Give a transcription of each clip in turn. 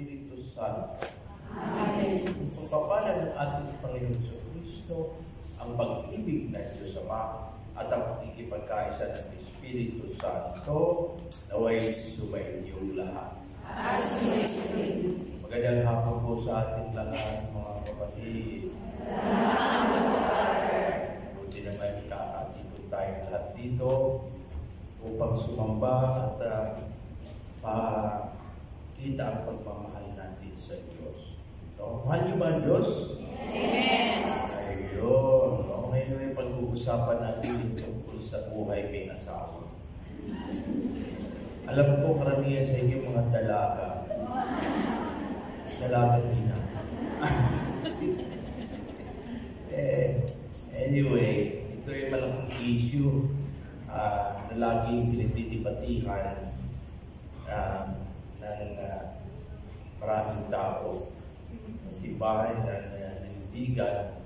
Espiritu Santo. Amen. Pagpapala ng ating Panginoon sa Kristo, ang pag-ibig ng Diyos Ama at ang pakikipagkaisa ng Espiritu Santo naway sumainyo lahat. Magandang hapon po sa ating lahat, mga kapatid. Buti naman kakatito tayo lahat dito upang sumamba at pakita ang pagmamahal natin sa Diyos. No? Mahal niyo ba ang Diyos? Amen. Ayun. No? Ngayon ay pag-uusapan natin tungkol sa buhay may asawa. Alam ko karamihan sa inyo mga dalagang ina. Anyway, ito ay malaking issue na laging pinagdidibatihan ng maraming tao. Simbahan na nanindigan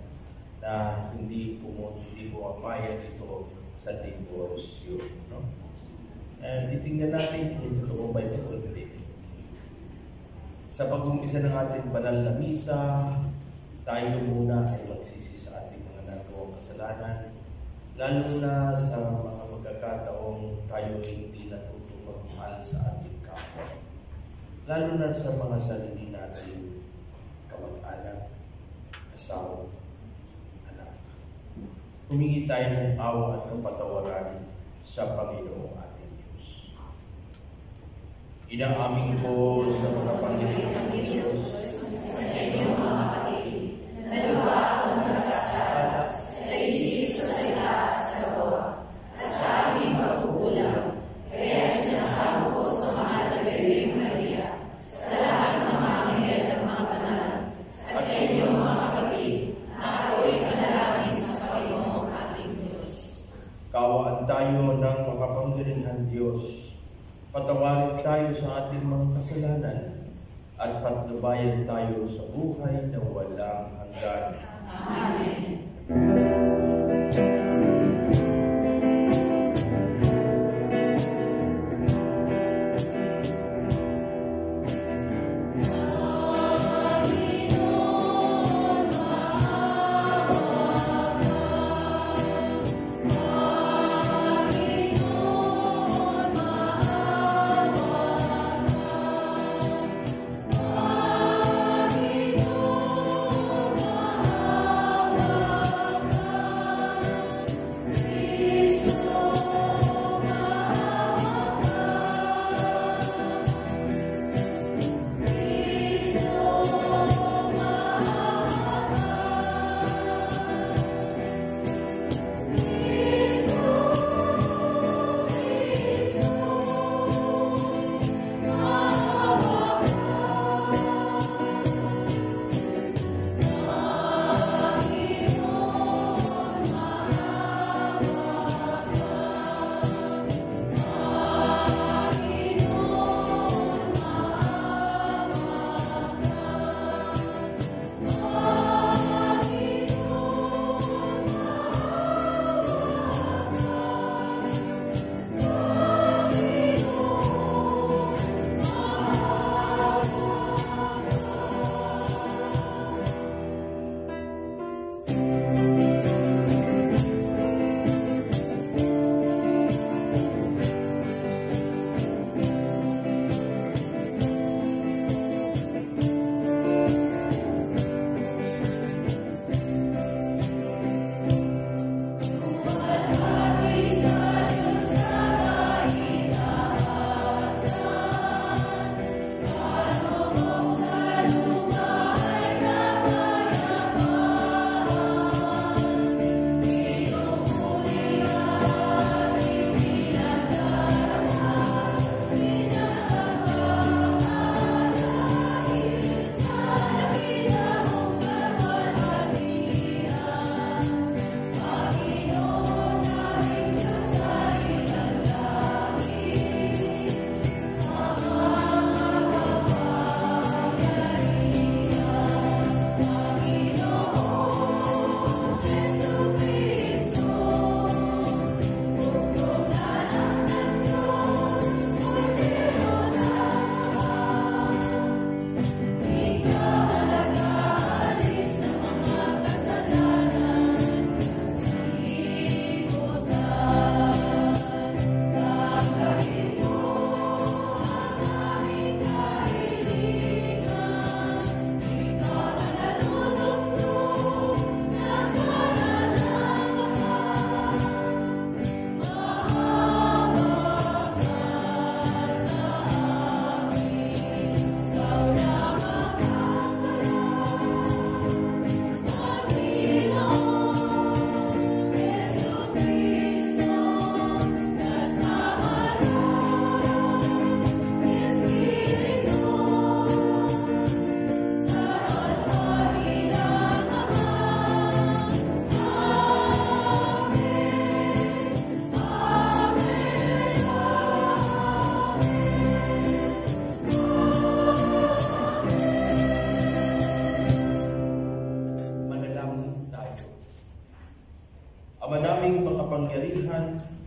na hindi pumapayag ito sa diborsyo. No? Titingnan natin kung totoo ba ito o hindi. Sa pag-umpisa ng ating banal na misa, tayo muna ay magsisi sa ating mga nagawang kasalanan, lalo na sa mga pagkakataong tayo hindi natutong magmahal sa ating kapwa. Lalo na sa mga sarili natin, kamag-anak, asawa, anak. Humingi tayo ng awa at kapatawaran sa Panginoong ating Diyos. Inaamin ko sa mga Panginoong Diyos sa inyong mga kapatid, na lupa akong nagkasala sa isip, sa salita at sa gawa, at sa aking pagkukulang. Kaya sinasamo ko sa mahal na Birheng Maria, sa lahat ng mga anghel at mga banal, at sa inyong mga kapatid, na ako'y panalangin sa Panginoong ating Diyos. Kawaan tayo ng makapangyarihan Diyos. Patawarin tayo sa ating mga kasalanan at patnubayan tayo sa buhay na walang hanggan. Amen.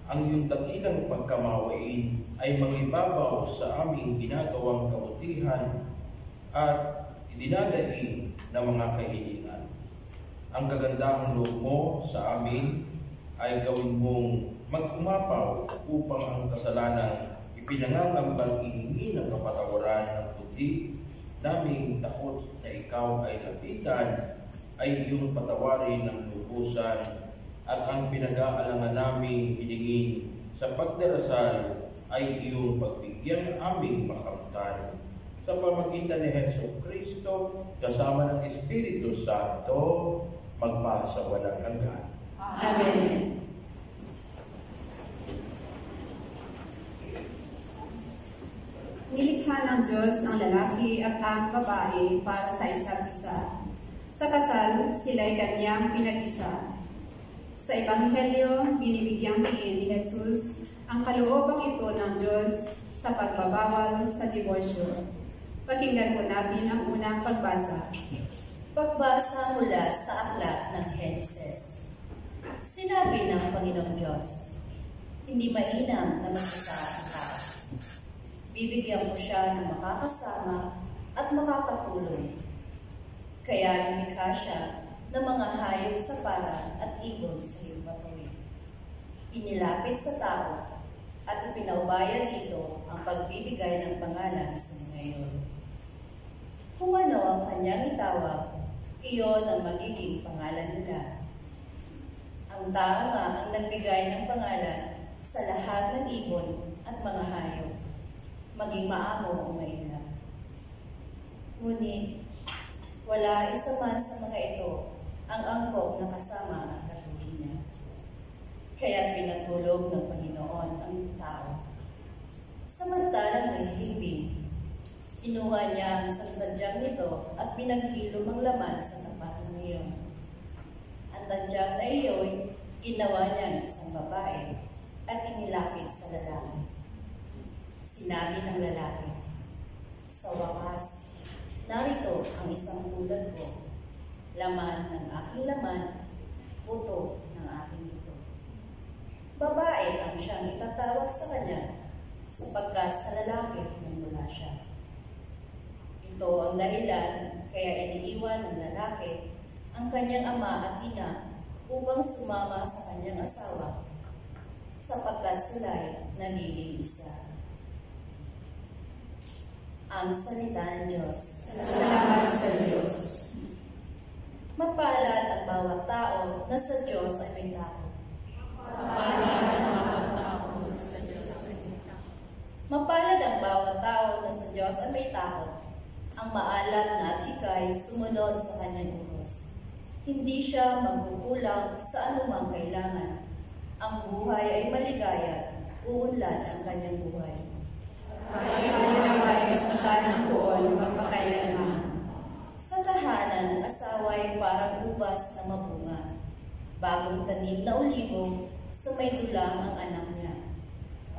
ang iyong dakilang pagkamawain ay mangibabaw sa aming ginagawang kabutihan at idinadaig ng mga kahilingan. Ang kagandahang loob mo sa amin ay gawin mong mag-umapaw upang ang kasalanang ipinangangambang ihingi ng kapatawaran ng puti naming takot na ikaw ay lapitan ay iyong patawarin ng lubusan, at ang pinag-aalangan naming hilingin sa pagdarasal ay iyong pagbigyan aming makamtan. Sa pamagitan ni Hesus Kristo, kasama ng Espiritu Santo, magpasa walang hanggan. Amen. Nilikha ng Diyos ang lalaki at ang babae para sa isa't isa. Sa kasal, sila'y kanyang pinag-isa. Sa Ebanghelyo, binibigyang diin ni Jesus ang kalooban ito ng Diyos sa pagbabawal sa diborsyo. Pakinggan po natin ang unang pagbasa. Pagbasa mula sa aklat ng Henesis. Sinabi ng Panginoong Diyos, hindi mainam na mag-isa ang tao. Bibigyan ko siya ng makakasama at makakatulong. Kaya lumikha siya ng mga hayop sa parang at ibon sa himpapawid. Inilapit sa tao at ipinaubaya dito ang pagbibigay ng pangalan sa mga iyon. Kung ano ang kanyang itawag, iyon ang magiging pangalan nila. Ang tao nga ang nagbigay ng pangalan sa lahat ng ibon at mga hayop, maging maamo o mainam. Ngunit, wala isa man sa mga ito ang angkop na kasama ang katulad niya. Kaya pinatulog ng Panginoon ang tao. Samantalang nahihimbing, inuha niya ang sandadyang nito at pinaghilom ang laman sa tapat ng iyon. Ang tadyang na iyon, ginawa niya ng isang babae at inilapit sa lalaki. Sinabi ng lalaki, sa wakas, narito ang isang tulad ko, laman ng aking laman, buto ng aking buto. Babae ang siyang itatawag sa kanya, sapagkat sa lalaki nagmula siya. Ito ang dahilan kaya iniiwan ng lalaki ang kanyang ama at ina upang sumama sa kanyang asawa, sapagkat sila'y nagiging isa. Ang salita ng Diyos. Salamat sa Diyos. Mapalad ang bawat tao na sa Diyos ay may takot. Mapalad ang bawat tao na sa Diyos ay may takot. Ang maalam na at hikay sumunod sa kanyang utos. Hindi siya magkukulang sa anumang kailangan. Ang buhay ay maligaya, uunlad ang kanyang buhay. Tayo naway kasasan ng buol magpakailanman. Sa tahanan ng asawa ay parang ubas na mabunga. Bagong tanim na ulibo, sa may dulang ang anak niya.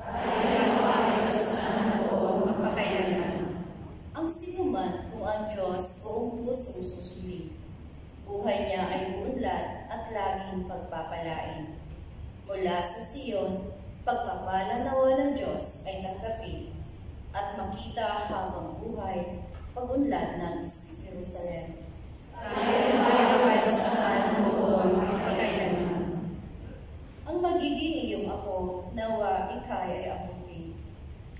Tayo naway kasasan ng buol magpakailanman. Ang sinuman kung ang Diyos buong pusong susuli. Buhay niya ay uunlad at laging pagpapalain. Mula sa Siyon, pagpapala nawa ng Diyos ay tanggapin at makita habang buhay pag-unlad ng Jerusalem. Tayo naway kasasan ng buol magpakailanman. Ang magiging iyong ako, nawa ikay ay abutin.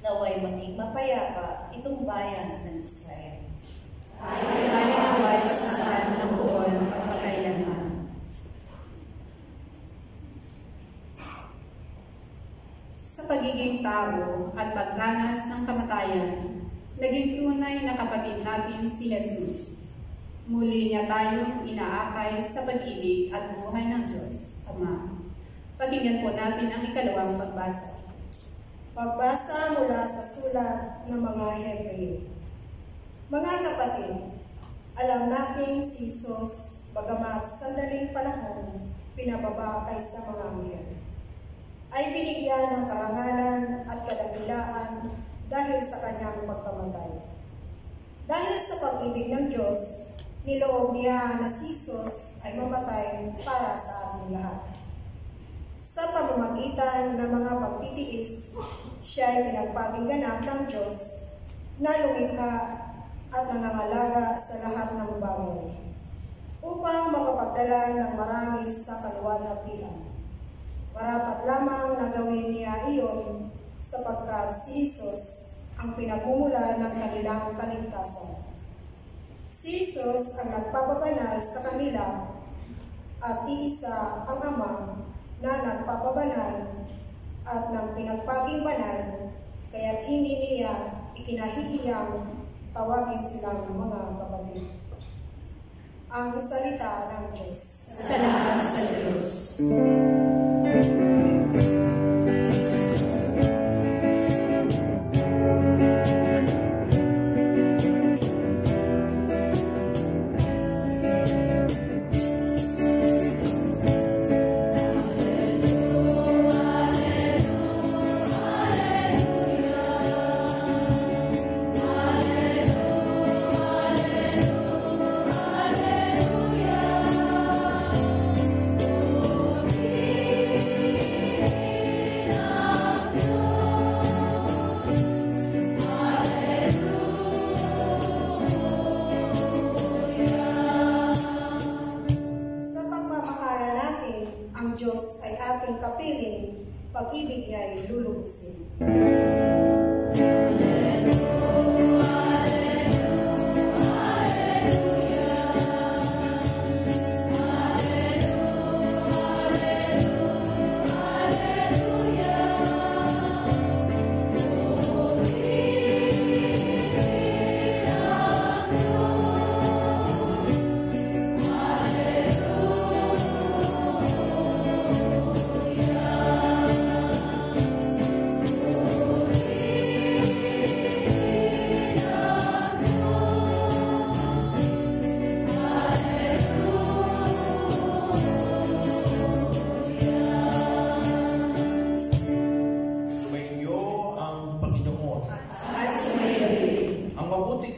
Naway maging mapayapa itong bayan ng Israel. Tayo naway kasasan ng buol magpakailanman. Sa pagiging tao at pagdanas ng kamatayan, naging tunay na kapatid natin si Jesus. Muli niya tayong inaakay sa pag-ibig at buhay ng Diyos, Ama. Pakinggan po natin ang ikalawang pagbasa. Pagbasa mula sa sulat ng mga Hebreo. Mga kapatid, alam natin si Jesus, bagamat sandaling panahon, pinababa kaysa mga anghel, ay binigyan ng karangalan at kadakilaan dahil sa kanyang pagkamatay. Dahil sa pag-ibig ng Diyos, niloob niya na si Jesus ay mamatay para sa ating lahat. Sa pamamagitan ng mga pagtitiis, siya ay pinagpapakinggan ng Diyos na lumikha at nangangalaga sa lahat ng bagay, upang makapagdala ng marami sa kaluwalhatian. Marapat lamang na gawin niya iyon sapagkat si Jesus ang pinagmumula ng kanilang kaligtasan. Si Jesus ang nagpapabanal sa kanila at iisa ang Ama na nagpapabanal at ng pinagpaging banal, kaya't hindi niya ikinahihiyang tawagin silang mga kapatid. Ang salita ng Diyos. Salamat sa Diyos. Pag-ibig niya ay lulubusin.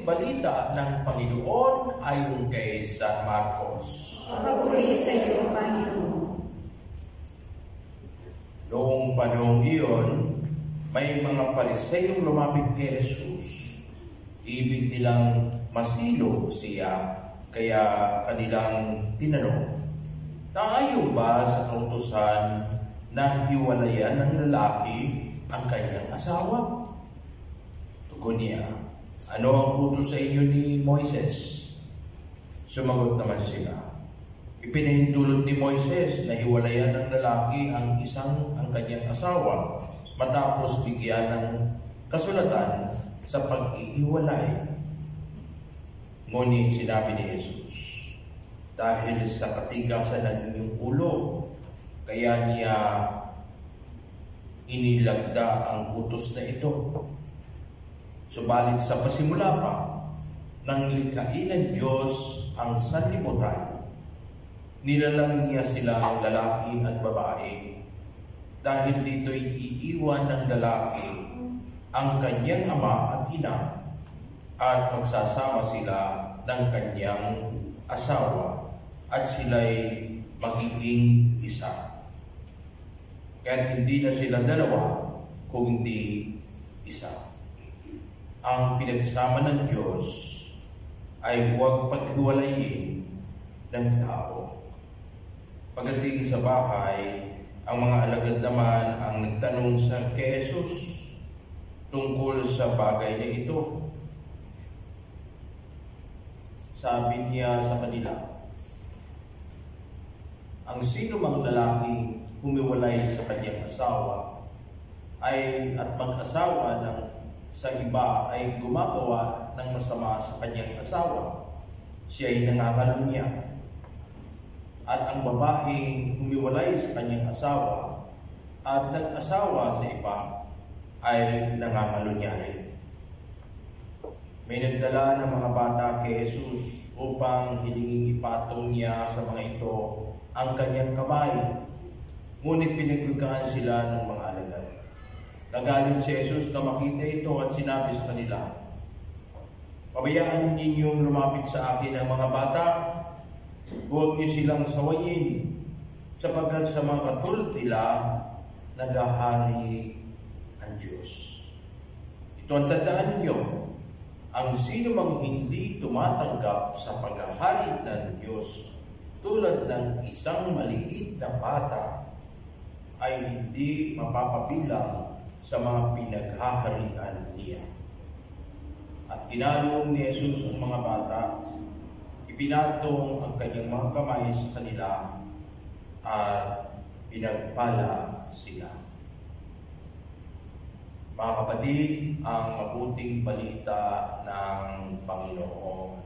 Balita ng Panginoon ayon kay San Marcos. Papuri sa iyo, Panginoon. Noong panahong iyon, may mga Pariseyong lumapit kay Jesus. Ibig nilang masilo siya, kaya kanilang tinanong, naayon ba sa kautusan na hiwalayan ng lalaki ang kanyang asawa? Tugon niya, ano ang utos sa inyo ni Moises? Sumagot naman sila, ipinahintulot ni Moises na hiwalayan ng lalaki ang kanyang asawa matapos bigyan ng kasulatan sa pag-ihiwalay. Ngunit sinabi ni Jesus, dahil sa katigasan ng inyong ulo, kaya niya inilagda ang utos na ito. Subalit sa pasimula pa, nang likhain ng Diyos ang sanlibutan, nilalang niya silang lalaki at babae. Dahil dito'y iiwan ng lalaki ang kanyang ama at ina, at magsasama sila ng kanyang asawa, at sila'y magiging isa. Kaya't hindi na sila dalawa, kung hindi isa. Ang pinagsama ng Diyos ay huwag paghiwalayin ng tao. Pagdating sa bahay, ang mga alagad naman ang nagtanong kay Jesus tungkol sa bagay na ito. Sabi niya sa kanila, ang sino mang lalaki humiwalay sa kanyang asawa at mag-asawa sa iba ay gumagawa ng masama sa kanyang asawa, siya ay nangangalo niya. At ang babaeng humiwalay sa kanyang asawa at nag-asawa sa iba ay nangangalo niya rin. May nagdala ng mga bata kay Jesus upang hilinging ipatong niya sa mga ito ang kanyang kamay. Ngunit pinagbigaan sila ng mga alagad. Nagalit si Jesus na makita ito at sinabi sa kanila, pabayaan ninyong lumapit sa akin ang mga bata, huwag niyo silang sawayin, sapagkat sa mga katulad nila, naghahari ang Diyos. Ito ang tandaan ninyo, ang sino mang hindi tumatanggap sa paghahari ng Diyos tulad ng isang maliit na bata ay hindi mapapabilang sa mga pinaghaharian niya. At tinalong ni Jesus ang mga bata, ipinatong ang kanyang mga kamay sa kanila at pinagpala sila. Mga kapatid, ang mabuting balita ng Panginoon.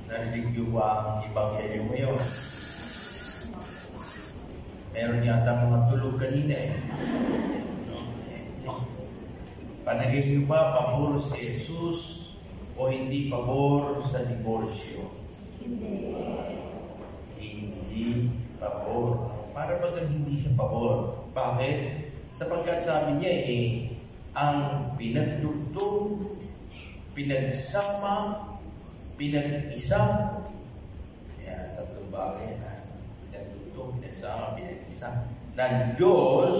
Narinig niyo ba ang Ebanghelyo ngayon? Meron yata mga tulog kanina eh. Panagay niyo ba pabor si Jesus o hindi pabor sa diborsyo? Hindi pabor. Para bagang hindi siya pabor. Bakit? Sapagkat sabi niya ang pinagdugtong, pinagsama, pinag-isa. Yan, tatlong bagay na pinagdugtong, pinagsama, pinag-isa ng Diyos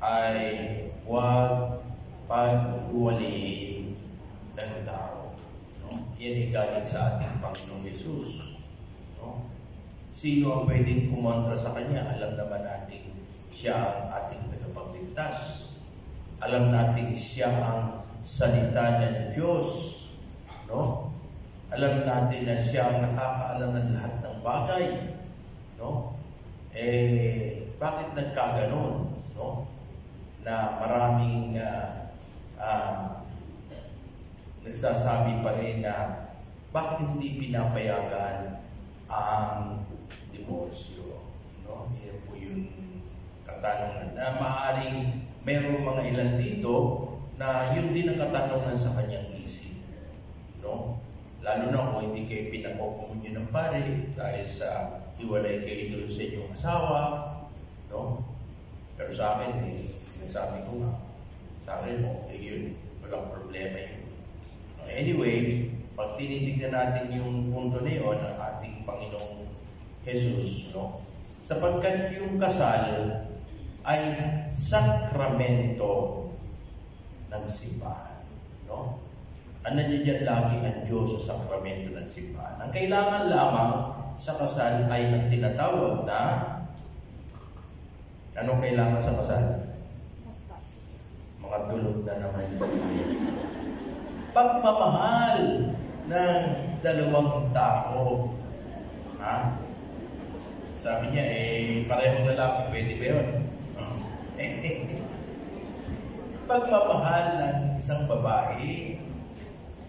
ay huwag pag-uwaliin ng tao. No? Yan ay galing sa ating Panginoong Jesus. No? Sino ang pwedeng kumontra sa Kanya? Alam naman natin siya ang ating tagapagligtas. Alam natin siya ang salita ng Diyos. No? Alam natin na siya ang nakakaalam ng lahat ng bagay. No? Bakit nagkaganon? No? Na maraming nagsasabi pa rin na bakit hindi pinapayagan ang diborsyo? No? Yan po yung katanungan. Na maaaring merong mga ilan dito na yun din ang katanungan sa kanyang isip. No? Lalo na kung hindi kayo pinakokomunyo ng pare dahil sa hiwalay kayo doon sa inyong asawa. No? Pero sa akin, sinasabi ko nga, sa akin, okay yun. Walang problema yun. Anyway, pag tinitignan natin yung punto na yun ng ating Panginoong Jesus, no? Sapagkat yung kasal ay sakramento ng simbahan. No? Ano niya dyan lagi ang Diyos sa sakramento ng simbahan? Ang kailangan lamang sa kasal ay ang tinatawag na anong kailangan sa kasal? Mga tulog na naman. Pagmamahal ng dalawang tao. Ha? Sabi niya, parehong lalaki, pwede ba yun? Pagmamahal ng isang babae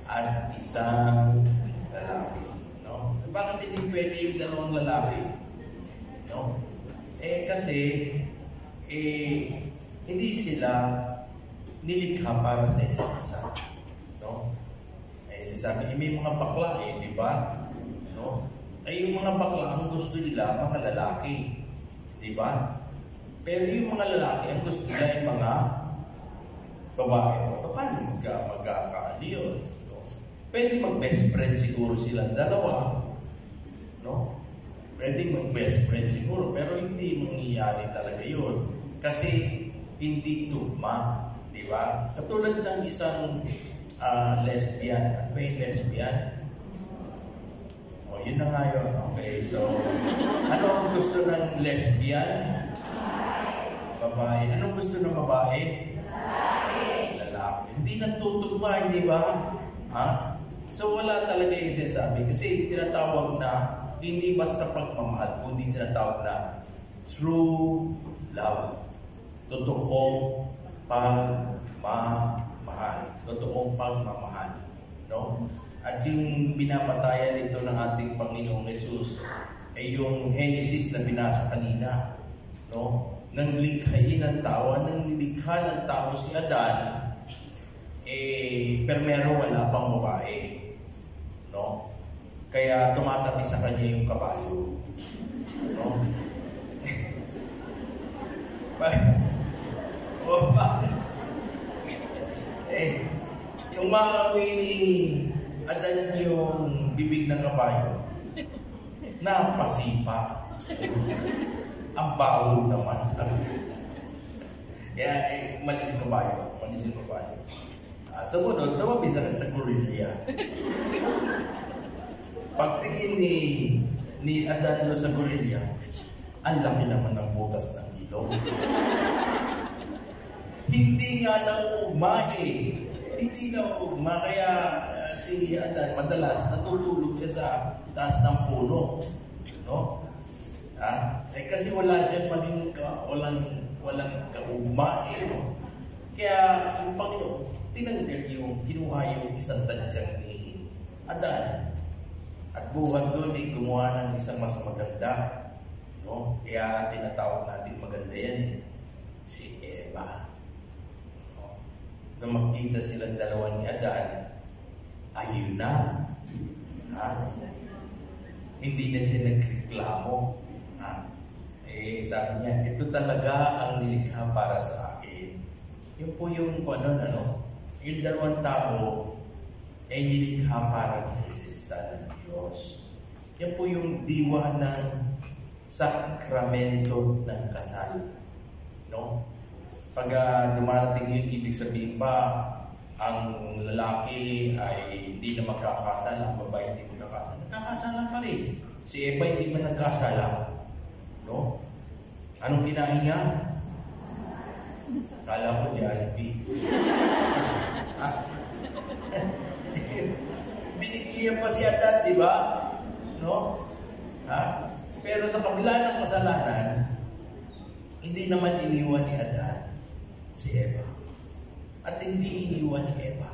at isang lalaki. No? Bakit hindi pwede yung dalawang lalaki? No? Kasi hindi sila nilikha para sa isang isa. No? Sasabi, may mga bakla di ba? No? Yung mga bakla, ang gusto nila, mga lalaki. Di ba? Pero yung mga lalaki, ang gusto nila ay mga babae. Paano magkakaali yun? No? Pwede mag-best friend siguro silang dalawa. No? Pwede mag-best friend siguro, pero hindi mangyayari talaga yun. Kasi hindi tugma. Di ba? Katulad ng isang lesbian. Ano ba yung lesbian? Yun na nga yun. Okay, so ano ang gusto ng lesbian? Babae. Anong gusto ng babae? Lalaki. Hindi natutugma, hindi ba? Ha? So wala talaga yung sinasabi. Kasi tinatawag na hindi basta pagmamahal, kundi tinatawag na true love. Totoong pagmamahal. Totoong pagmamahal. No? At yung binabatayan nito ng ating Panginoong Jesus ay yung Genesis na binasa kanina. No? Nang likhain ng tao, nang nilikha ng tao si Adan, pero wala pang babae. No? Kaya tumatabi sa kanya yung kabayo. No? umaamoy ni Adan yung bibig ng kabayo, napasipa. Ang baho naman. Kaya malis yung kabayo. Sumunod, tumabisa ka sa gorilla. Pagtingin ni Adan sa gorilla, ang laki naman ng butas ng ilong. Hindi nga naugma Hindi naugma. Kaya si Adan madalas natutulog siya sa taas ng puno. No? Kasi wala siyang walang kaugma no? Kaya yung Panginoon, kinuha yung isang tadyang ni Adan. At buhat doon gumawa ng isang mas maganda. No? Kaya tinatawag natin maganda yan si Eva. No? Nung magkita silang dalawa ni Adan, ayun na. Hindi na siya nagreklamo. Sabi niya, ito talaga ang nilikha para sa akin. Yun po yung yung dalawang tao ay nilikha para sa isa ng Diyos. Yan po yung diwa ng sakramento ng kasal. No? Pag dumarating yun, ibig sabihin ba, ang lalaki ay hindi na magkakasala, ang babae hindi magkakasala. Nagkakasala pa rin. Si Eva hindi man nagkasala. No? Anong kinain niya? Kala ko Jollibee. Binigyan pa si Adan, di ba? No? Pero sa kabila ng kasalanan, hindi naman iniwan ni Adan si Eva. At hindi iniwan ni Eva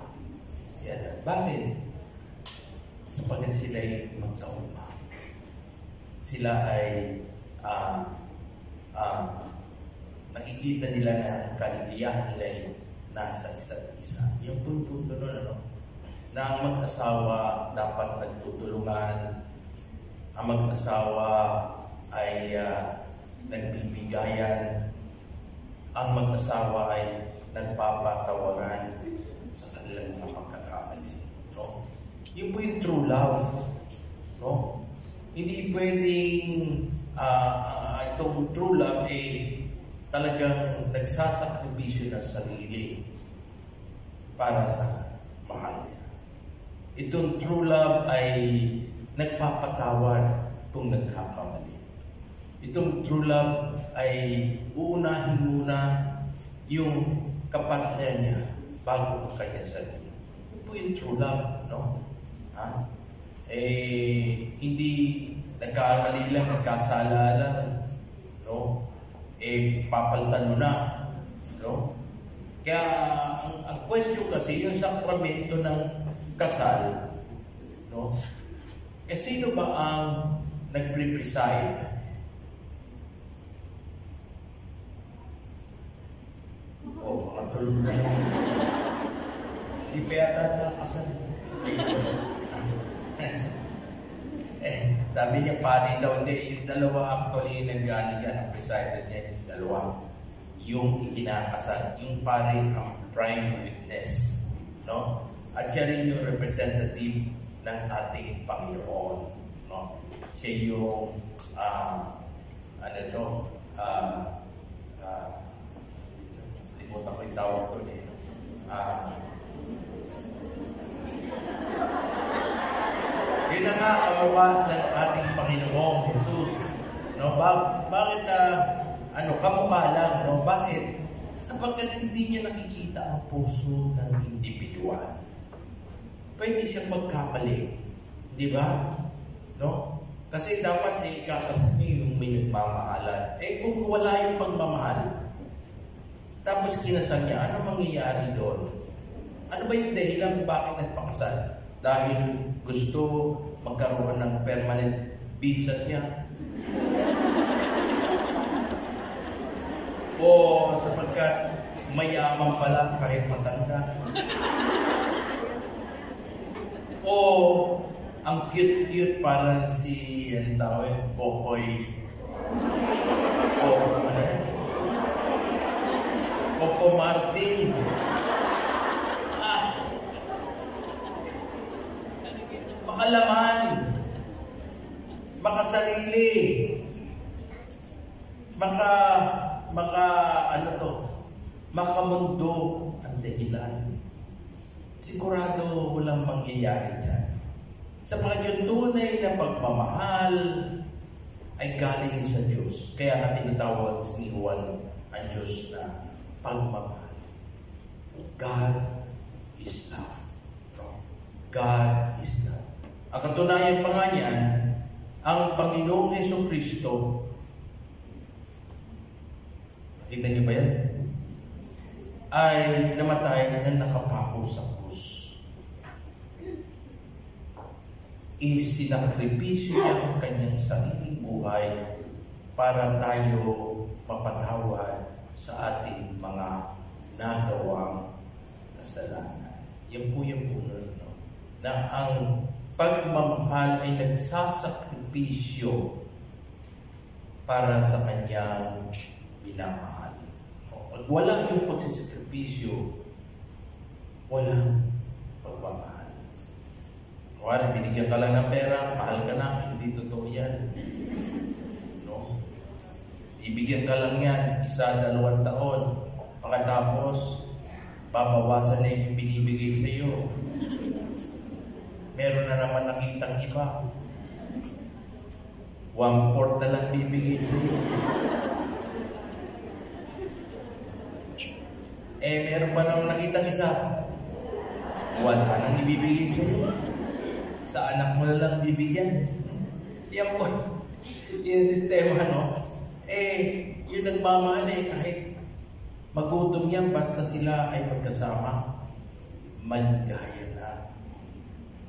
si Adan. Bakit? Sapagkat sila ay magkauma. Sila ay nakikita nila na ang kaligayahan nila ay nasa isa't isa. Yung punto nun, na ang mag-asawa dapat nagtutulungan, ang mag-asawa ay nagbibigayan, ang mag-asawa ay nagpapatawaran sa kanilang mga pagkakamali. No? Yun po yung true love. No? Hindi pwedeng itong true love talagang nagsasakripisyo ng sarili para sa mahal niya. Itong true love ay nagpapatawad kung nagkakamali. Itong true love ay uunahin muna yung kapatner niya bago ang kanya sarili. Ito po yung true love, no? Hindi nagkamali lang, nagkasala lang, no? Papalitan mo na, no? Kaya ang question kasi yung sakramento ng kasal, no? Sino ba ang nagpre-preside? Makatulog na lang. Di pa yata nakasal. Sabi niya, pari daw, hindi. Yung dalawa actually nag-ano yan, ang presided niya, yung dalawa. Yung ikinakasal. Yung pari ang prime witness. No? At siya rin yung representative ng ating Panginoon. No? Siya yung, limutan ko yung tawag ko eh. Yun na nga kawawa ng ating Panginoong Jesus. No, bakit kamukha lang, no? Bakit? Sapagkat hindi niya nakikita ang puso ng individual. Pwede siyang magkamali, di ba? No? Kasi dapat ikakasal niyo yung may nagmamahalan. Kung wala yung pagmamahal, tapos kinasal niya, ano mangyayari doon? Ano ba yung dahilan bakit nagpakasal? Dahil gusto magkaroon ng permanent visa siya? O sapagkat mayaman pala kahit matanda? O ang cute-cute parang si, Kokoy. Coco Martin. makalaman, makasarili, makamundo ang dahilan. Sigurado walang mangyayari dyan. Sapagkat yung tunay na pagmamahal ay galing sa Diyos. Kaya natin tinatawag ni Juan ang Diyos na pagmamahal. God is love. God is love. Ang katunayan pa nga niyan, ang Panginoong Jesucristo, nakita niyo ba yan? Ay namatay na nakapako sa krus. Isinakripisyo niya ang kanyang sariling buhay para tayo mapatawad sa ating mga nagawang kasalanan. Yan po yung puno, no? Na ang pagmamahal ay nagsasakripisyo para sa kanyang minamahal. Pag wala yung pagsisakripisyo, walang pagmamahal. Kung binigyan ka lang ng pera, mahal ka na, hindi totoo yan. No? Ibigyan ka lang yan, 1-2 taon, pagkatapos, babawasan na yung binibigay sa iyo. Meron na naman nakitang iba. 1/4 na lang bibigay sa iyo. Meron pa naman nakitang isa. Wala nang ibibigay sa iyo. Sa anak mo na lang bibigyan. Yan po. Yung sistema, no? Yung nagmamahal kahit magutom yan, basta sila ay magkasama, maligaya na.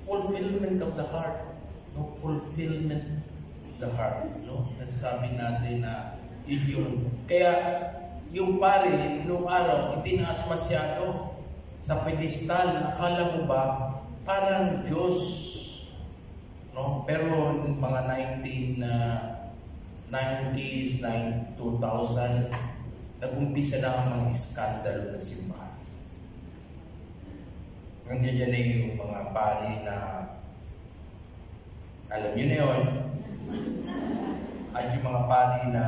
Fulfillment of the heart. No? Fulfillment of the heart. No? Nasasabi natin na yun. Kaya, yung pare, nung araw, itinaas masyado sa pedestal. Akala mo ba, parang Diyos. No? Pero mga 1990s, 2000, nag-umpisa na ang mga iskandalo ng simbahan. Nandiyan na yung mga pari na alam nyo na yun. At yung mga pari na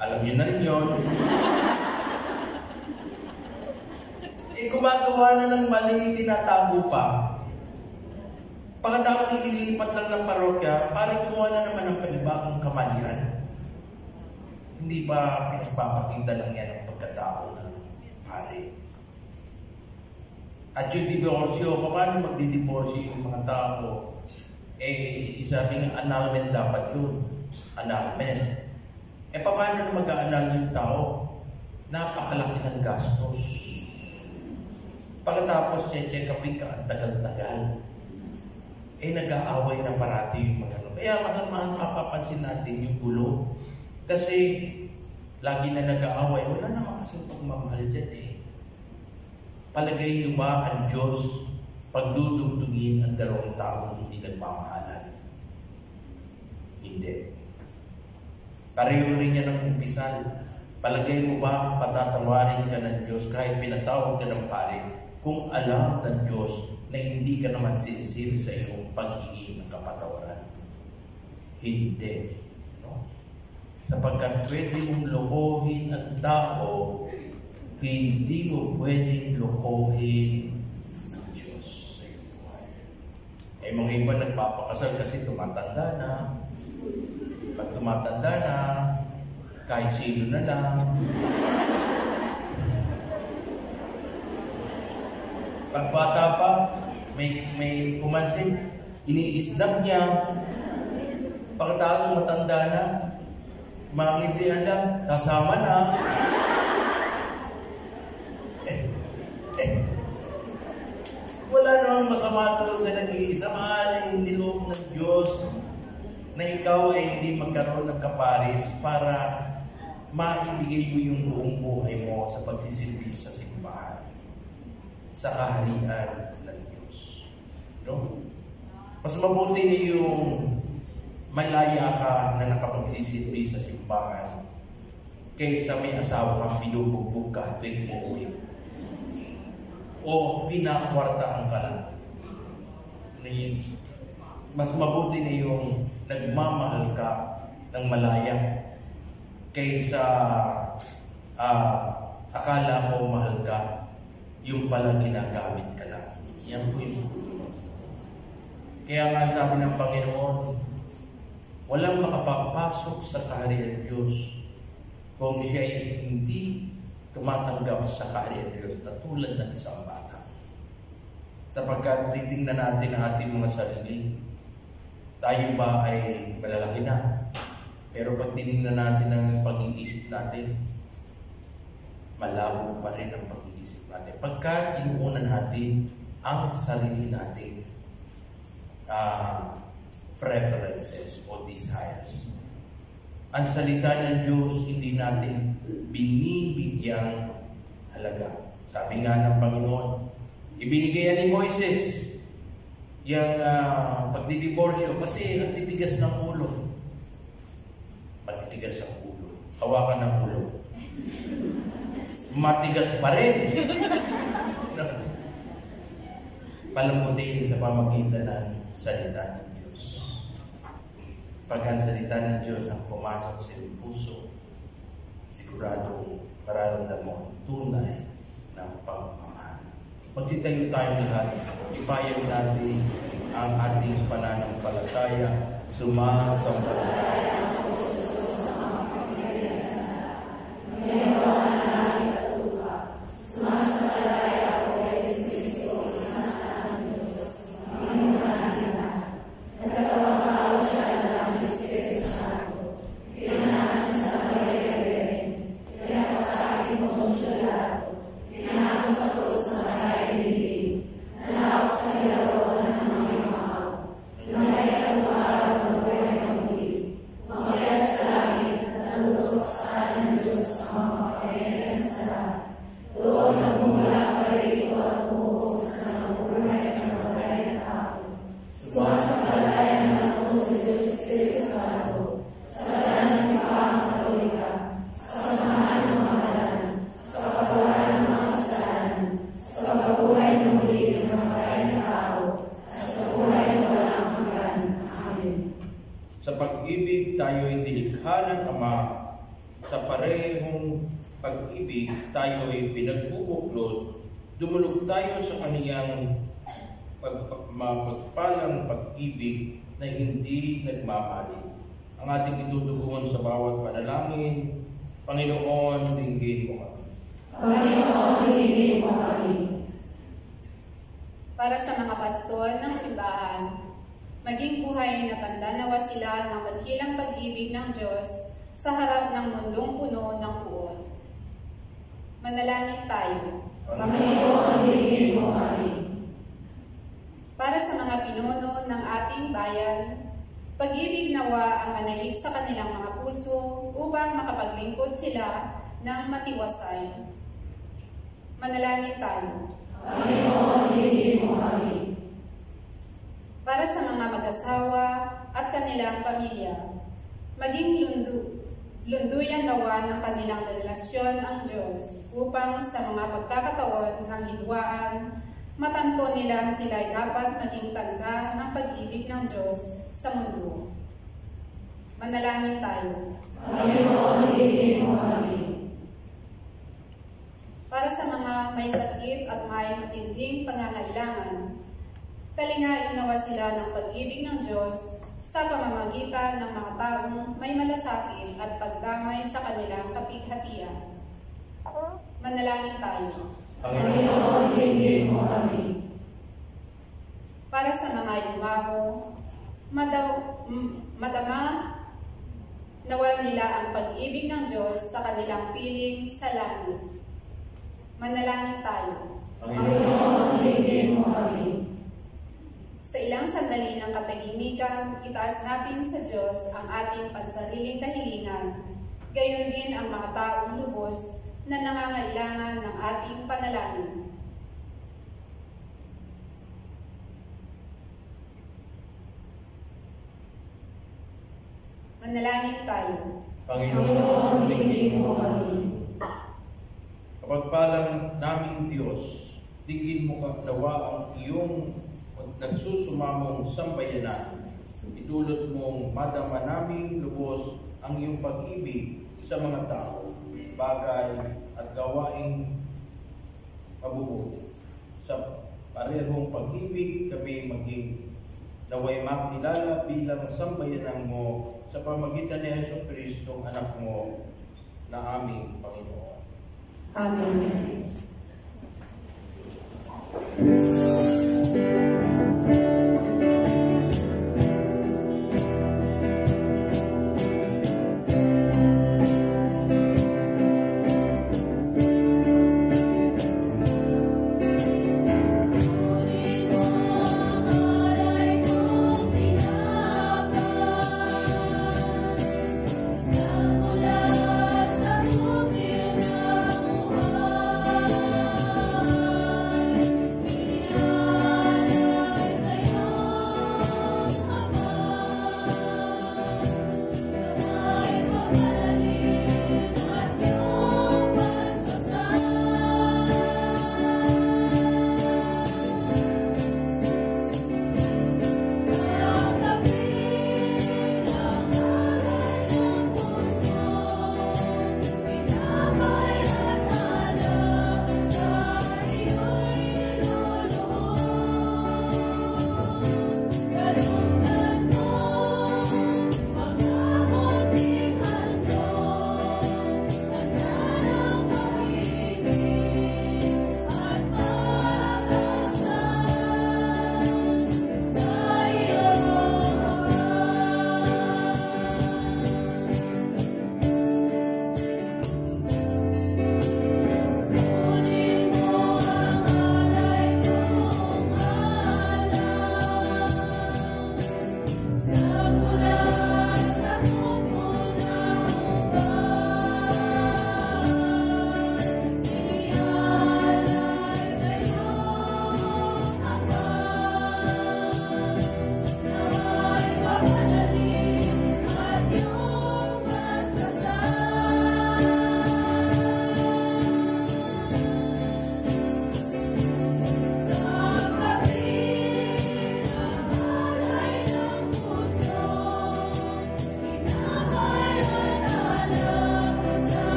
alam nyo na rin yun. Gumagawa na ng mali, tinatago pa. Pagkatapos ililipat lang ng parokya, parang gumawa na naman ng panibagong kamalian. Hindi ba pinagpapakita lang yan ang pagkatao ng pare? At yung diborsyo, paano magdidiborsyo yung mga tao? Sabi nga, annulment dapat yun. Annulment. Paano na mag-a-annul yung tao? Napakalaki ng gastos. Pagkatapos, check upin ka, ang tagal-tagal. Nag-aaway na parati yung mga ano. Kaya mapapansin natin yung gulo. Kasi, lagi na nag-aaway, wala naman kasing pagmamahal dyan Palagay niyo ba ang Diyos pagdudugtugin ang dalawang taong hindi nagmamahalan? Hindi. Pareho rin yan ang umpisal. Palagay mo ba patatawarin ka ng Diyos kahit pinatawag ka ng pare kung alam ng Diyos na hindi ka naman sinisiri sa iyong paghingi ng kapatawaran? Hindi. No? Sapagkat pwede mong lokohin ang tao, hindi mo pwedeng lokohin ng Diyos sa iyong buhay. Mga iba nagpapakasal kasi tumatanda na. Pag tumatanda na, kahit sino na lang. Pag bata pa, may pumansin, iniisnap niya. Pagkatapos matanda na, mangitian lang, kasama na. Wala namang masama doon sa nag-iisa. Maaaring niloob ng Diyos na ikaw ay hindi magkaroon ng kaparis para maibigay mo yung buong buhay mo sa pagsisilbi sa simbahan, sa kaharian ng Diyos. No? Mas mabuti na yung malaya ka na nakapagsisilbi sa simbahan kaysa may asawa kang binubugbog ka tuwing uuwi. O pinakwartaan ka lang. mas mabuti na yung nagmamahal ka ng malaya kaysa akala mo mahal ka, yung pala ginagamit ka lang. Yan po yung problema. Kaya nga sabi ng Panginoon, walang makapapasok sa kaharian ng Diyos kung siya ay hindi tumatanggap sa kaharian ng Diyos na tulad ng isang bata. Sapagkat titingnan natin ang ating mga sarili. Tayo ba ay malalaki na? Pero pag tinignan natin ang pag-iisip natin, malabo pa rin ang pag-iisip natin. Pagka inuunan natin ang sarili natin preferences o desires. Ang salita ng Diyos hindi natin binibigyang halaga. Sabi nga ng Panginoon, ibinigay ni Moises yung pagdidiborsyo kasi ang titigas ng ulo. Matitigas ang ulo. Hawakan ng ulo. Matigas pa rin. Palambutin sa pamagitan ng salita ng Diyos. Pag ang salita ng Diyos ang pumasok sa iyong puso, siguradong mararamdaman mo ang tunay ng pagmamahal. Magsitayo tayo lahat, ipayag natin ang ating pananampalataya, sumasampalataya. Sa pag-ibig, tayo hindi likha ng Ama. Sa parehong pag-ibig, tayo ay pinagbubuklod. Dumulog tayo sa kaniyang mapagpalang pag-ibig na hindi nagmamali. Ang ating itutugungan sa bawat panalangin, Panginoon, dinggin mo kami. Panginoon, dinggin mo kami. Para sa mga pastor ng simbahan, maging buhay na tanda nawa sila ng dakilang pag-ibig ng Diyos sa harap ng mundong puno ng puot. Manalangin tayo. Panginoon, dinggin mo kami. Para sa mga pinuno ng ating bayan, pag-ibig nawa ang manahig sa kanilang mga puso upang makapaglingkod sila ng matiwasay. Manalangin tayo. Panginoon, dinggin mo kami. Para sa mga mag-asawa at kanilang pamilya, maging lunduyan nawa ng kanilang relasyon ang Diyos upang sa mga pagkakataon ng hidwaan, matanto nilang sila ay dapat maging tanda ng pag-ibig ng Diyos sa mundo. Manalangin tayo. Panginoon, dinggin mo kami. Para sa mga may sakit at may matinding pangangailangan, talingain nawa sila ng pag-ibig ng Diyos sa pamamagitan ng mga taong may malasakit at pagdamay sa kanilang kapighatian. Manalangin tayo. Panginoon, dinggin mo kami. Para sa mga yumaho, madama nawa nila ang pag-ibig ng Diyos sa kanilang piling sa langit. Manalangin tayo. Panginoon, dinggin mo kami. Sa ilang sandali ng katahimikan, itaas natin sa Diyos ang ating pansariling kahilingan, gayon din ang mga taong lubos na nangangailangan ng ating panalangin. Manalangin tayo. Panginoon, dinggin mo kami. Kapagpalang naming Diyos, digin mo nawa ang iyong nagsusumamong sambayanan idulot mong madama naming lubos ang iyong pag-ibig sa mga tao, bagay at gawaing mabubuti. Sa parehong pag-ibig kami maging naway makilala bilang sambayanan mo sa pamagitan ni Jesucristo, anak mo, na aming Panginoon. Amen.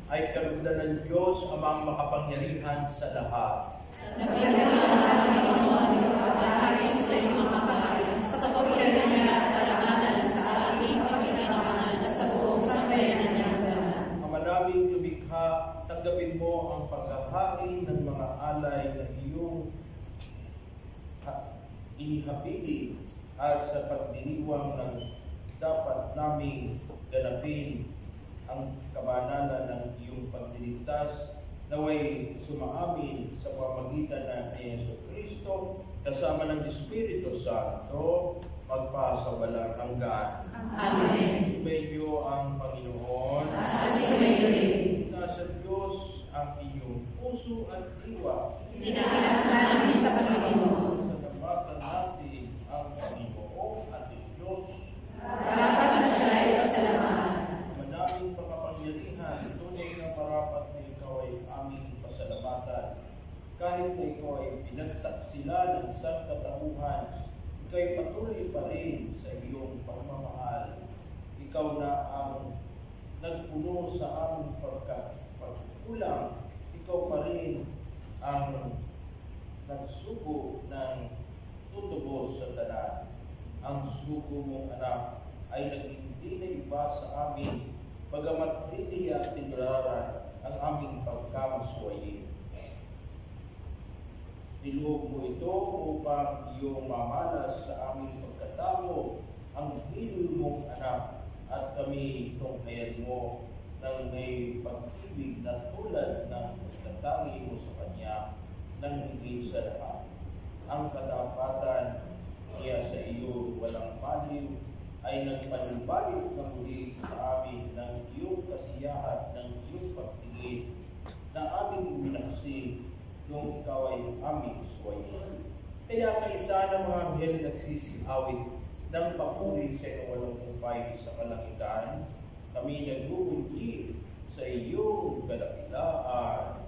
ay kalugdan ng Diyos amang makapangyarihan sa lahat. Amanaming lumikha, tanggapin mo ang paghahain ng mga alay na iyong inihapili at sa pagdiriwang ng dapat naming ganapin ang kabanalan ng iyong pagdiligtas, naway sumaamin sa pamagitan ni Jesucristo kasama ng Espiritu Santo magpasawalang hanggan. Amen. Sumainyo ang Panginoon. Nasa Diyos ang inyong puso at diwa. Dinahas namin sa Panginoon. Salamatan natin ang Panginoon at Diyos. Dapat na siya ay pasalamatan. Manaming pakapangyarihan, tunay na marapat na ikaw ay aming pasalamatan. Kahit na ikaw ay pinagtaksila ng sangkatauhan, ikaw ay patuloy pa rin sa iyong pagmamahal. Ikaw na ang nagpuno sa aming pagkulang. Ikaw pa rin ang nagsugo ng tutubos sa tanan. Ang sugo mong anak ay naging na iba sa amin, bagamat hindi at tinularan ang aming pagkamaswayin. Niloob mo ito upang iyong mamalas sa aming pagkatao ang hinul mong anak at kami tunghayan mo ng may pag-ibig na tulad ng pagkatangi mo sa Kanya ng higit sa lahat. Ang katapatan niya sa iyo walang baliw, ay nagpanumbalik na muli sa amin ng iyong kasiyahan, ng iyong pagtingin, na aming minaksi nung ikaw ay aming suwayin. Kaya kaisa ng mga anghel nagsisiawit ng papuri sa iyong walang kumpay sa kalangitan, kami nagbubunyi sa iyong kadakilaan.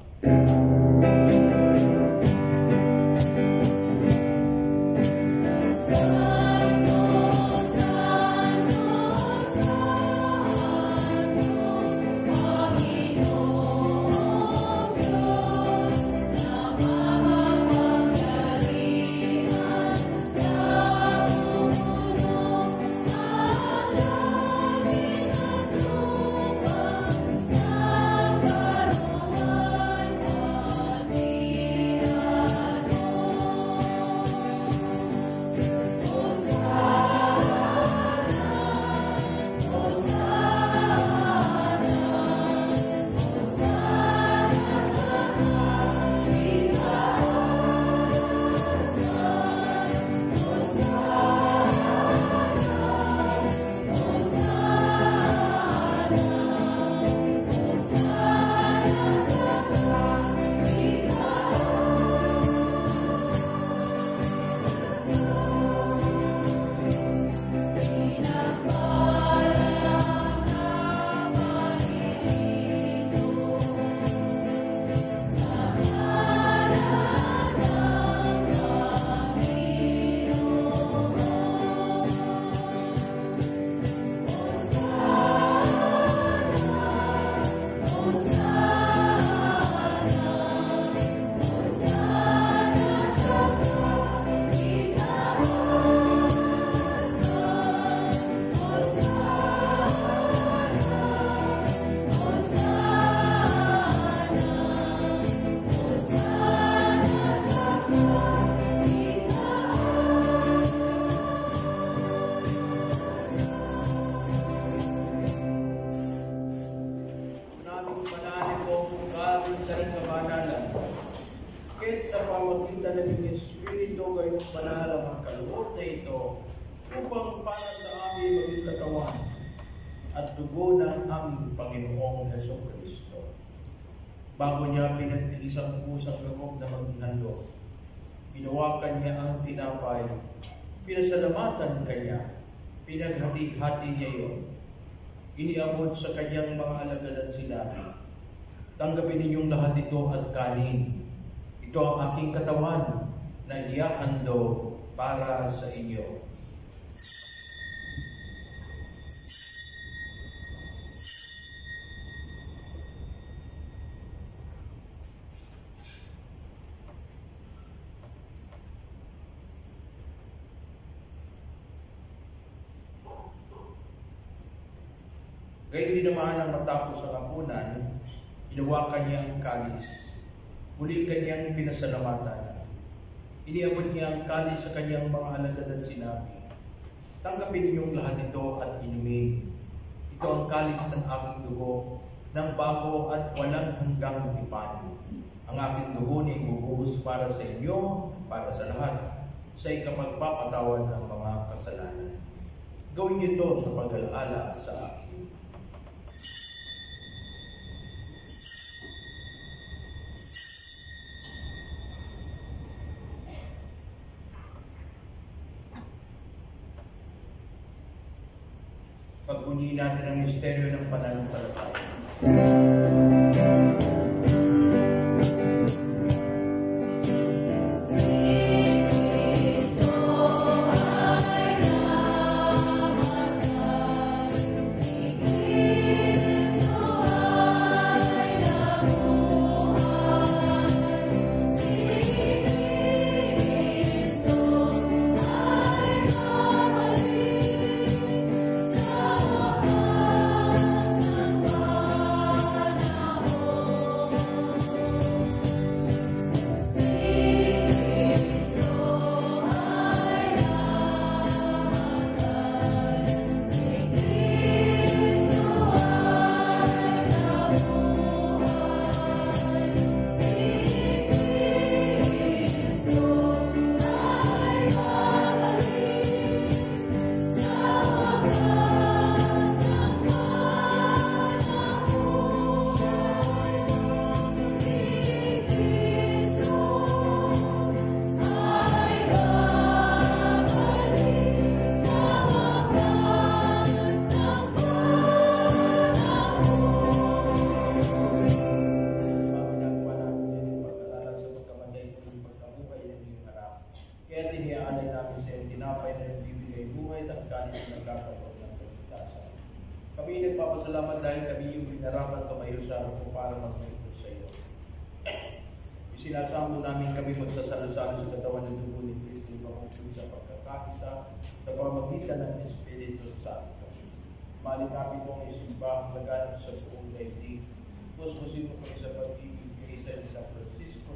Bago niya pinagtiis ang pusang loob na maghandog, hinawakan niya ang tinapay, pinasalamatan kanya, pinaghati-hati niya iyon. Iniabot sa kanyang mga alagad at sinabi, "Tanggapin ninyong lahat ito at kanin. Ito ang aking katawan na ihahandog para sa inyo." Gayon din naman ang matapos ang hapunan, hinawakan niya ang kalis. Muli kanyang pinasalamatan. Iniabot niya ang kalis sa kanyang mga alagad at sinabi, "Tanggapin ninyong lahat ito at inumin. Ito ang kalis ng aking dugo, ng bago at walang hanggang tipan. Ang aking dugo na ibubuhos para sa inyo at para sa lahat, sa ikapagpapatawad ng mga kasalanan. Gawin niyo ito sa pag-alala sa akin." Pagbunyi natin ang misteryo ng pananampalataya. para maglingkod sa iyo. Isinasamo namin kami magsasalo-salo sa katawan ng dugo ni Kristo ipangungkol sa pagkakaisa sa pamamagitan ng Espiritu Santo. Malikapin mong isimba ang laganap sa buong daigdig. Puspusin mo kami sa pag-ibig kay San Francisco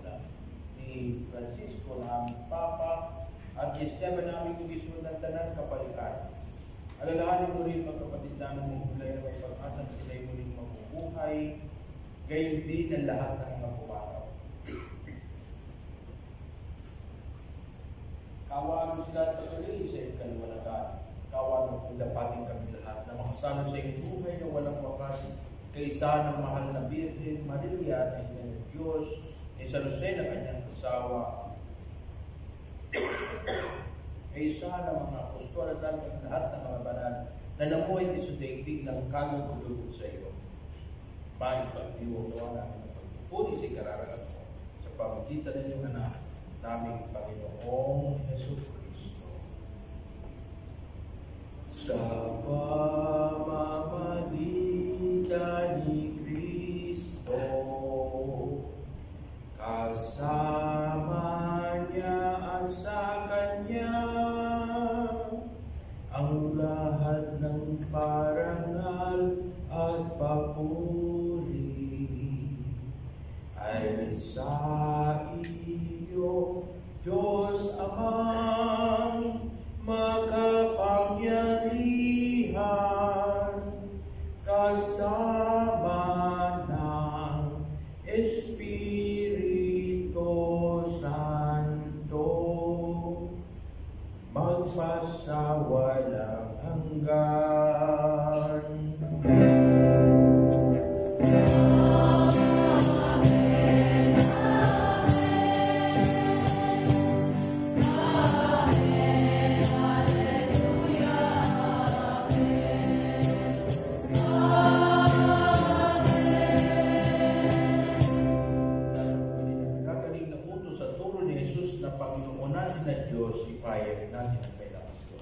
na aming Papa at Esteban na aming kubismo ng tanan kapalikan. Alalahanin mo rin mga kapatid namin mong kulay na may pag-asang sila'y muling mabubuhay, gayon din ang lahat ng mga pumaraw. Kawan mo sila at patuloy sa iyong kaliwanagan. Kawan mo kung dapating kami lahat na makasalo sa iyong buhay na walang wakas, kaysa ng mahal na Birhen Maria na ina ng Diyos, ni San Jose na kanyang asawa, kaysa ng mga apostol at ng lahat ng mga banal na namuhay din sa daigdig ng kalugod sa iyo. Maipagdiwang nawa namin ang pagpupuri sa ikararangan mo sa pamagitan ng iyong anak naming Panginoong Hesus Kristo. Sa pamamagitan ni Kristo, kasama niya at sa Kanya, ang lahat ng parangal at papuri ay sa iyo, Diyos Amang makapangyarihan, kasama ng Espiritu Santo, magpasawalang hanggan. Na Diyos, ipahayag natin ang kailangan ko.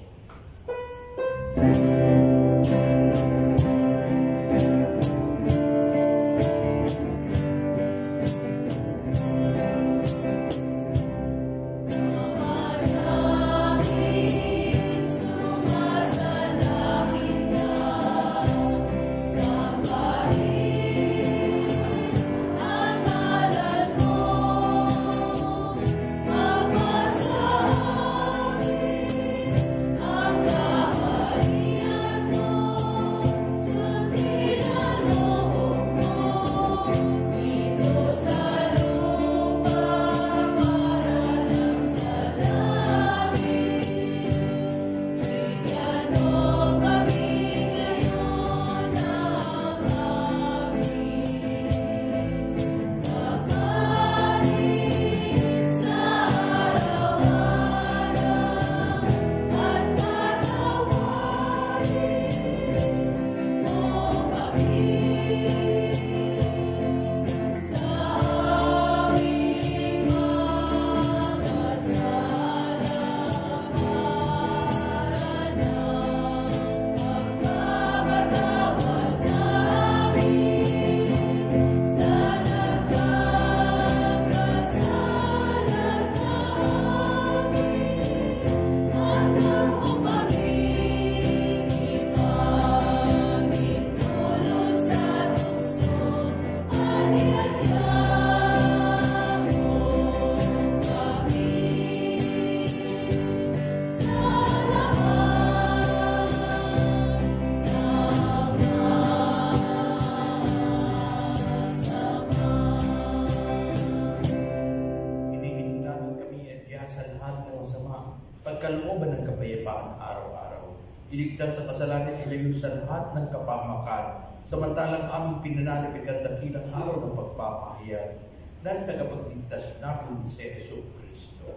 Pagkalooban ng kapayapaan araw-araw, iligtas sa kasalanan, ilayo sa lahat ng kapahamakan, samantalang aming pinanalipig ang dakilang araw ng pagpapahayag ng tagapagligtas namin si Hesus Kristo.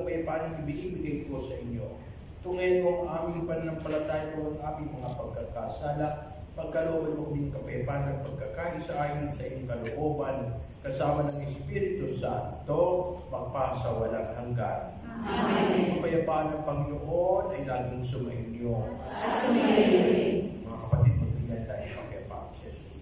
kapayapaan ang ibinibigay ko sa inyo. Tungayin mo ang aming pananampalataya o ang aming mga pagkakasala. Pagkalooban mo kaming kapayapaan at pagkakaisa ayon sa iyong kalooban, kasama ng Espiritu Santo, magpasa walang hanggan. Amen. Ang kapayapaan ng Panginoon ay laging sumainyo. At sumainyo. Mga kapatid, magbigyan tayo ng kapayapaan sa Jesus.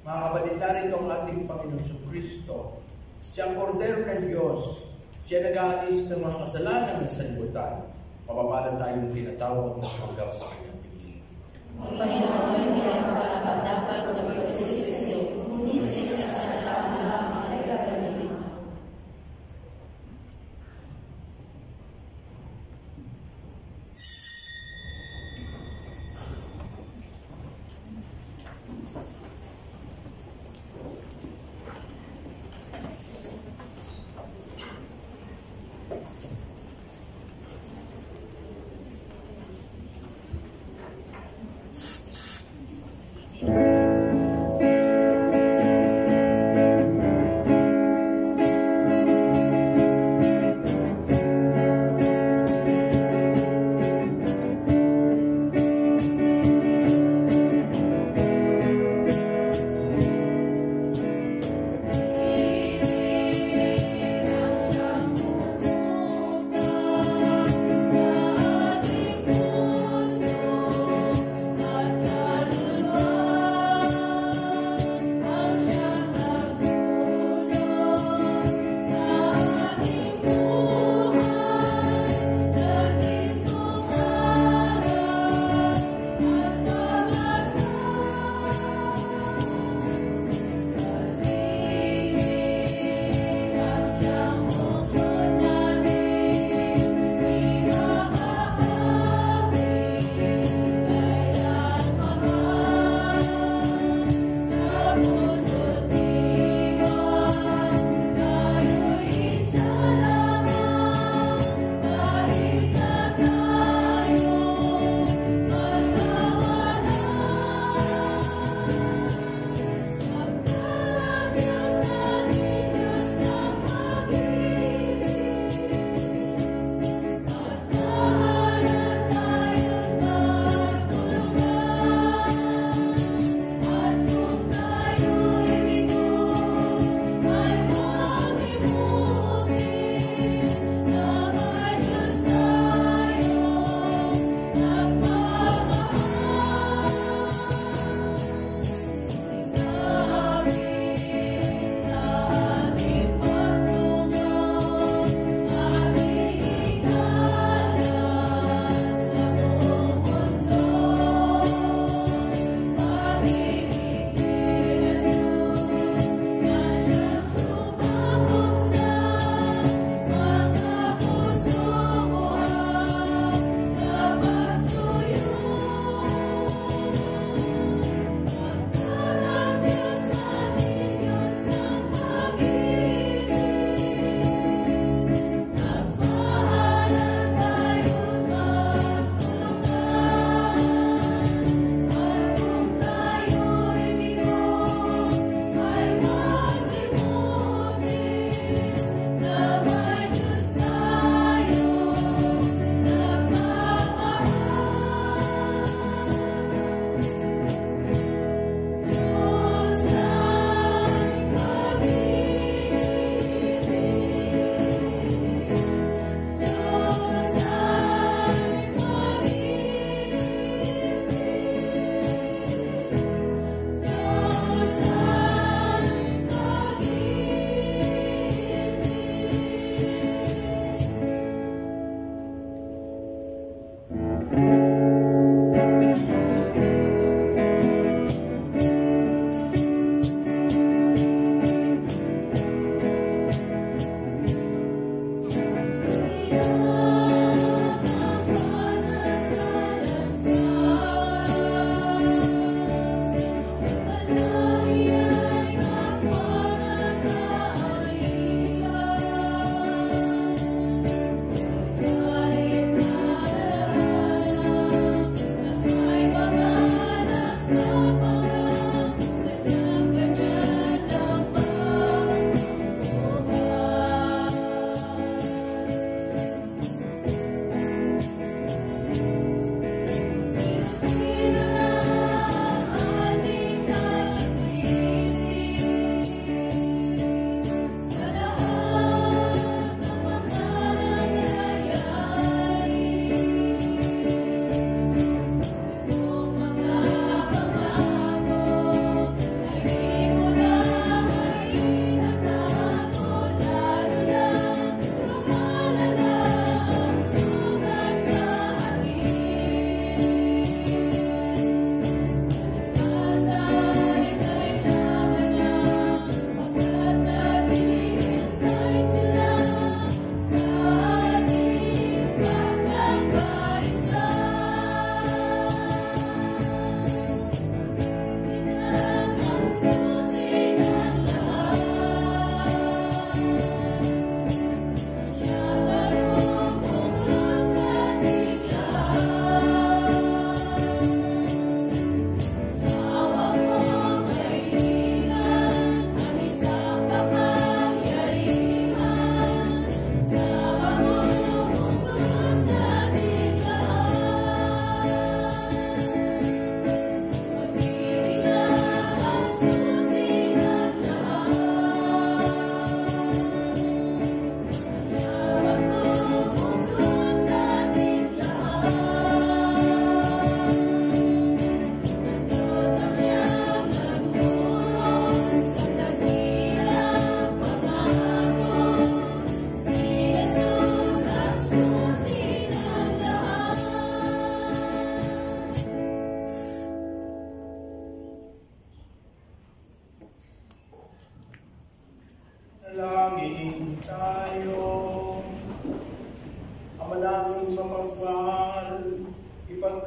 Mga kapatid, narito ang ating Panginoon Jesucristo. Siya ang Kordero ng Diyos. Siya nag-aalis ng mga kasalanan ng sanlibutan. Mapapalad tayong tinatawag na hanggang sa kanyang piging. Panginoon, hindi ay magkarapat-dapat na pagtulis sa iyo, ngunit sa isang salita mo lamang ay gagawin mo.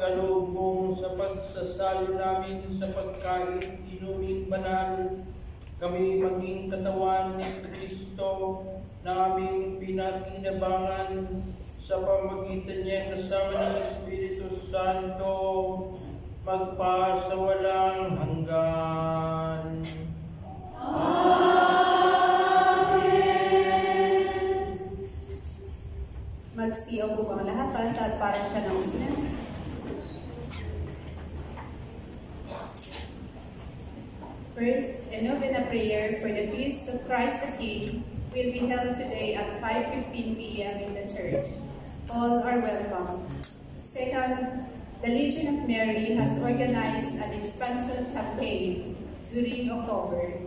pagkaloob mo sa pagsasalo namin sa pagkain, inuming banal, kami maging katawan ni Kristo na aming pinakinabangan sa pamagitan niya kasama ng Espiritu Santo, magpasawalang hanggan. Amen. Magsiyaw po ang lahat para sa parasya ng Muslim. First, a novena prayer for the feast of Christ the King will be held today at 5:15 p.m. in the church. All are welcome. Second, the Legion of Mary has organized an expansion campaign during October.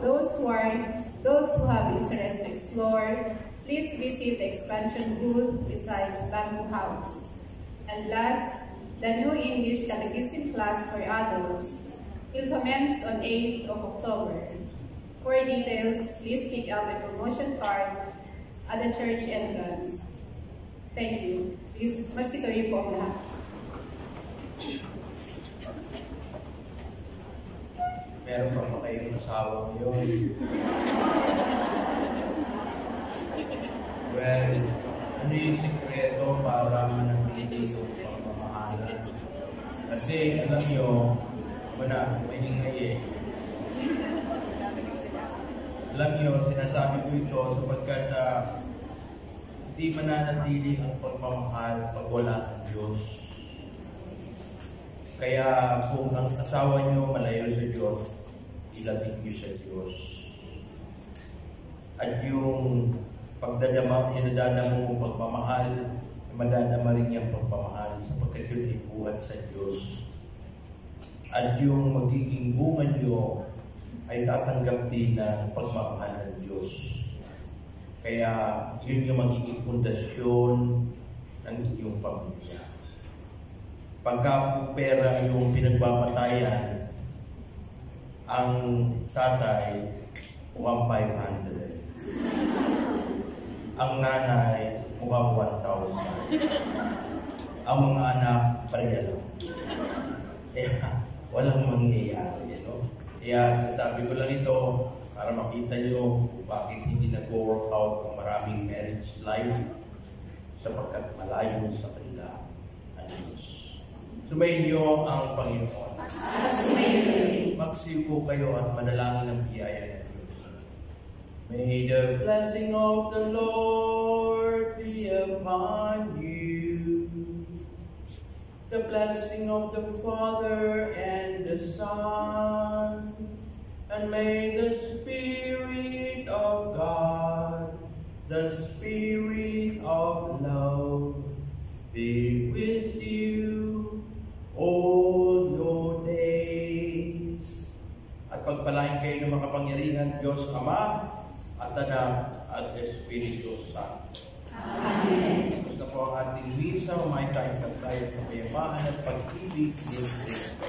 Those who have interest to explore, please visit the expansion booth besides Bamboo House. And last, the new English Catechism class for adults will commence on 8th of October. For details, please pick up a promotion card at the church entrance. Thank you. Please, magsitayo po ang lahat. Meron pa ba kayong asawa ngayon? Well, ano yung sikreto para manatili yung pagmamahalan? Kasi alam nyo, mahingay eh. Alam nyo, sinasabi ko ito sapagkat hindi mananatili ang pagmamahal pag wala ang Diyos. Kaya kung ang asawa nyo malayo sa Diyos, ilapit nyo sa Diyos. At yung pagdadama mong pagmamahal, madadama rin yung pagmamahal sapagkat yun ay buhat sa Diyos. At yung magiging bunga nyo ay tatanggap din ng pagmamahal ng Diyos. Kaya yun yung magiging pundasyon ng inyong pamilya. Pagka pera yung pinagbabatayan, ang tatay, 1,500. Ang nanay, mukhang 1,000. Ang mga anak, pareha lang. Kaya, walang mangyayari. No? Kaya, sasabi ko lang ito, para makita nyo bakit hindi nag-work out ang maraming marriage life sapagkat malayo sa kanila ang Diyos. Sumayin niyo ang Panginoon. Magsipo kayo at manalangin ang biyaya ng Diyos. May the blessing of the Lord be upon you. The blessing of the Father and the Son. And may the Spirit of God, the Spirit of love, be with you all your days. At pagpalain kayo ng makapangyarihan, Diyos Ama, at Anak, at Espiritu Santo. Amen. Gusto po ang ating misa, may kain tayo sa kayamaan at pag-ibig ni Kristo.